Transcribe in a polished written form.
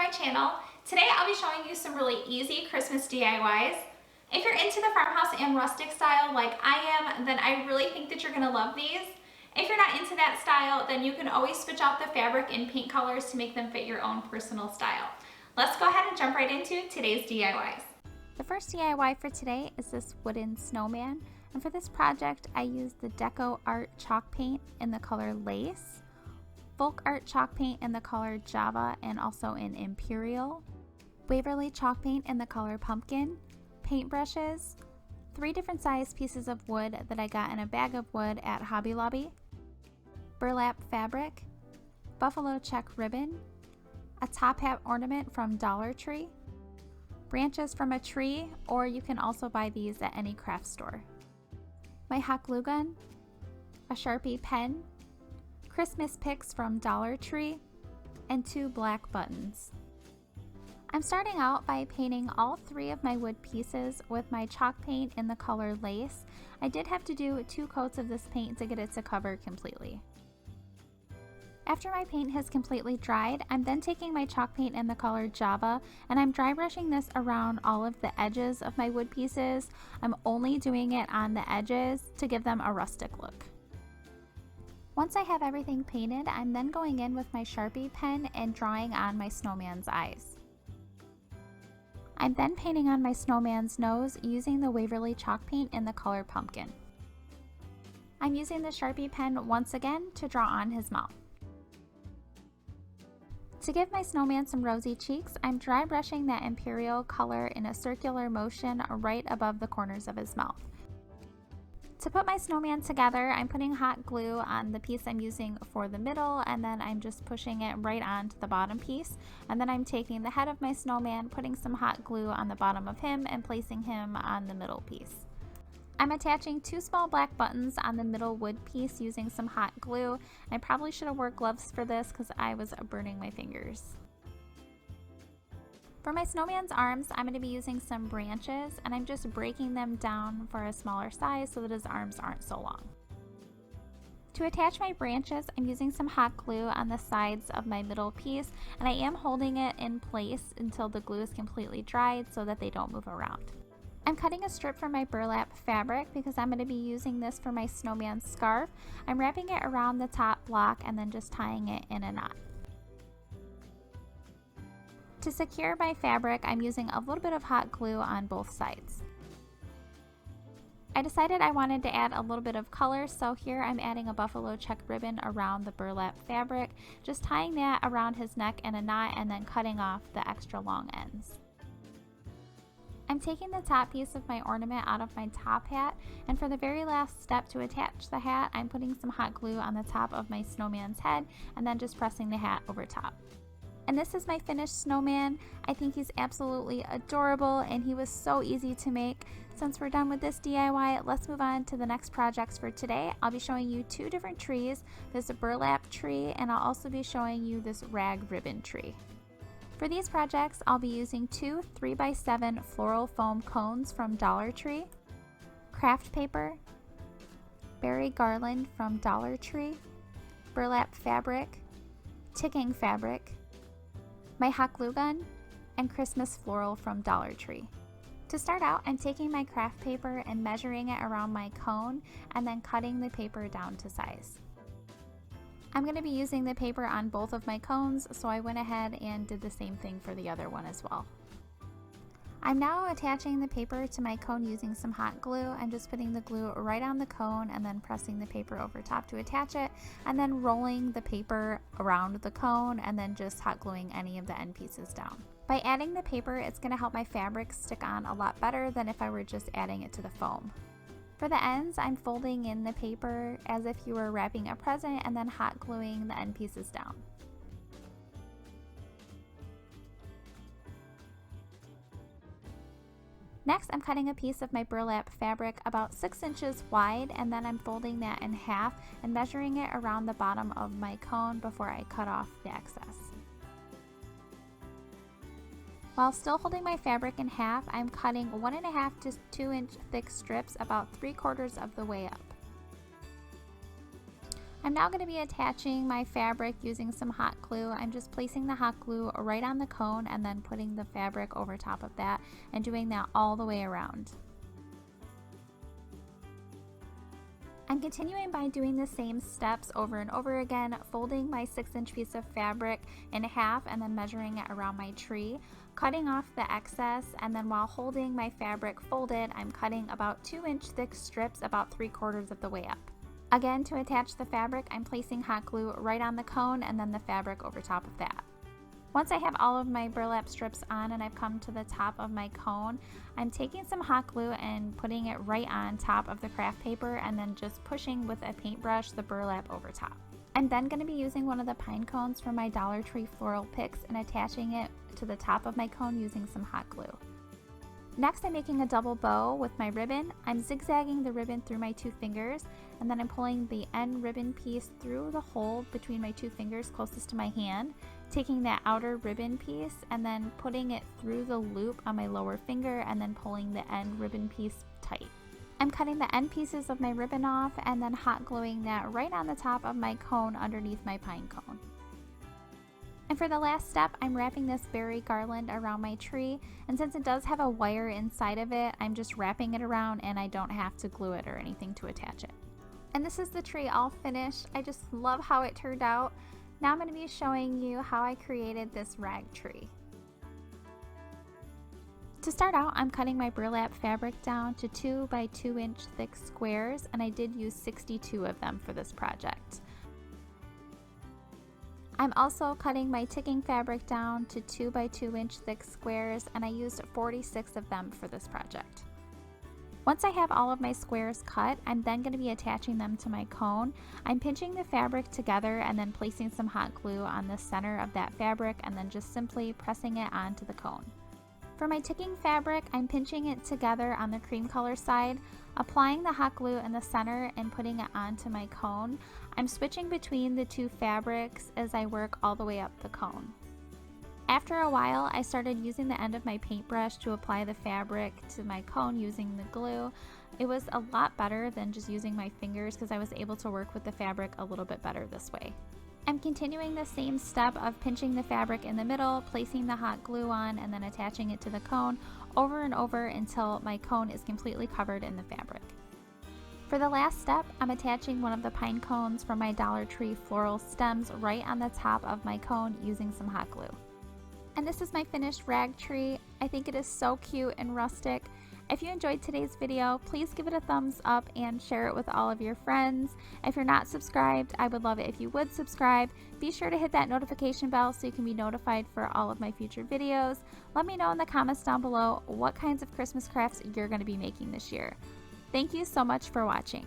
my channel. Today I'll be showing you some really easy Christmas DIYs. If you're into the farmhouse and rustic style like I am, then I really think that you're going to love these. If you're not into that style, then you can always switch out the fabric and paint colors to make them fit your own personal style. Let's go ahead and jump right into today's DIYs. The first DIY for today is this wooden snowman, and for this project I used the Decor art chalk paint in the color Lace, folk art chalk paint in the color Java and also in Imperial, Waverly chalk paint in the color Pumpkin, paintbrushes, 3 different size pieces of wood that I got in a bag of wood at Hobby Lobby, burlap fabric, buffalo check ribbon, a top hat ornament from Dollar Tree, branches from a tree, or you can also buy these at any craft store, my hot glue gun, a Sharpie pen, Christmas picks from Dollar Tree, and 2 black buttons. I'm starting out by painting all 3 of my wood pieces with my chalk paint in the color Lace. I did have to do 2 coats of this paint to get it to cover completely. After my paint has completely dried, I'm then taking my chalk paint in the color Java and I'm dry brushing this around all of the edges of my wood pieces. I'm only doing it on the edges to give them a rustic look. Once I have everything painted, I'm then going in with my Sharpie pen and drawing on my snowman's eyes. I'm then painting on my snowman's nose using the Waverly chalk paint in the color Pumpkin. I'm using the Sharpie pen once again to draw on his mouth. To give my snowman some rosy cheeks, I'm dry brushing that Imperial color in a circular motion right above the corners of his mouth. To put my snowman together, I'm putting hot glue on the piece I'm using for the middle, and then I'm just pushing it right onto the bottom piece. And then I'm taking the head of my snowman, putting some hot glue on the bottom of him, and placing him on the middle piece. I'm attaching 2 small black buttons on the middle wood piece using some hot glue. I probably should have wore gloves for this because I was burning my fingers. For my snowman's arms, I'm going to be using some branches, and I'm just breaking them down for a smaller size so that his arms aren't so long. To attach my branches, I'm using some hot glue on the sides of my middle piece, and I am holding it in place until the glue is completely dried so that they don't move around. I'm cutting a strip from my burlap fabric because I'm going to be using this for my snowman scarf. I'm wrapping it around the top block and then just tying it in a knot. To secure my fabric, I'm using a little bit of hot glue on both sides. I decided I wanted to add a little bit of color, so here I'm adding a buffalo check ribbon around the burlap fabric, just tying that around his neck in a knot and then cutting off the extra long ends. I'm taking the top piece of my ornament out of my top hat, and for the very last step to attach the hat, I'm putting some hot glue on the top of my snowman's head and then just pressing the hat over top. And this is my finished snowman. I think he's absolutely adorable and he was so easy to make. Since we're done with this DIY, let's move on to the next projects for today. I'll be showing you 2 different trees, this burlap tree, and I'll also be showing you this rag ribbon tree. For these projects, I'll be using 2 3x7 floral foam cones from Dollar Tree, craft paper, berry garland from Dollar Tree, burlap fabric, ticking fabric, my hot glue gun, and Christmas floral from Dollar Tree. To start out, I'm taking my craft paper and measuring it around my cone and then cutting the paper down to size. I'm going to be using the paper on both of my cones, so I went ahead and did the same thing for the other one as well. I'm now attaching the paper to my cone using some hot glue. I'm just putting the glue right on the cone and then pressing the paper over top to attach it, and then rolling the paper around the cone and then just hot gluing any of the end pieces down. By adding the paper, it's going to help my fabric stick on a lot better than if I were just adding it to the foam. For the ends, I'm folding in the paper as if you were wrapping a present and then hot gluing the end pieces down. Next, I'm cutting a piece of my burlap fabric about 6 inches wide, and then I'm folding that in half and measuring it around the bottom of my cone before I cut off the excess. While still holding my fabric in half, I'm cutting 1.5 to 2 inch thick strips about 3/4 of the way up. I'm now going to be attaching my fabric using some hot glue. I'm just placing the hot glue right on the cone and then putting the fabric over top of that and doing that all the way around. I'm continuing by doing the same steps over and over again, folding my 6-inch piece of fabric in half and then measuring it around my tree, cutting off the excess, and then while holding my fabric folded, I'm cutting about 2-inch thick strips about 3/4 of the way up. Again, to attach the fabric, I'm placing hot glue right on the cone and then the fabric over top of that. Once I have all of my burlap strips on and I've come to the top of my cone, I'm taking some hot glue and putting it right on top of the craft paper and then just pushing with a paintbrush the burlap over top. I'm then going to be using one of the pine cones from my Dollar Tree floral picks and attaching it to the top of my cone using some hot glue. Next, I'm making a double bow with my ribbon. I'm zigzagging the ribbon through my 2 fingers, and then I'm pulling the end ribbon piece through the hole between my 2 fingers closest to my hand, taking that outer ribbon piece and then putting it through the loop on my lower finger and then pulling the end ribbon piece tight. I'm cutting the end pieces of my ribbon off and then hot gluing that right on the top of my cone underneath my pine cone. And for the last step, I'm wrapping this berry garland around my tree, and since it does have a wire inside of it, I'm just wrapping it around and I don't have to glue it or anything to attach it. And this is the tree all finished. I just love how it turned out. Now I'm going to be showing you how I created this rag tree. To start out, I'm cutting my burlap fabric down to 2 by 2 inch thick squares, and I did use 62 of them for this project. I'm also cutting my ticking fabric down to 2 by 2 inch thick squares, and I used 46 of them for this project. Once I have all of my squares cut, I'm then going to be attaching them to my cone. I'm pinching the fabric together and then placing some hot glue on the center of that fabric and then just simply pressing it onto the cone. For my ticking fabric, I'm pinching it together on the cream color side, applying the hot glue in the center and putting it onto my cone. I'm switching between the 2 fabrics as I work all the way up the cone. After a while, I started using the end of my paintbrush to apply the fabric to my cone using the glue. It was a lot better than just using my fingers because I was able to work with the fabric a little bit better this way. I'm continuing the same step of pinching the fabric in the middle, placing the hot glue on, and then attaching it to the cone over and over until my cone is completely covered in the fabric. For the last step, I'm attaching one of the pine cones from my Dollar Tree floral stems right on the top of my cone using some hot glue. And this is my finished rag tree. I think it is so cute and rustic. If you enjoyed today's video, please give it a thumbs up and share it with all of your friends. If you're not subscribed, I would love it if you would subscribe. Be sure to hit that notification bell so you can be notified for all of my future videos. Let me know in the comments down below what kinds of Christmas crafts you're going to be making this year. Thank you so much for watching.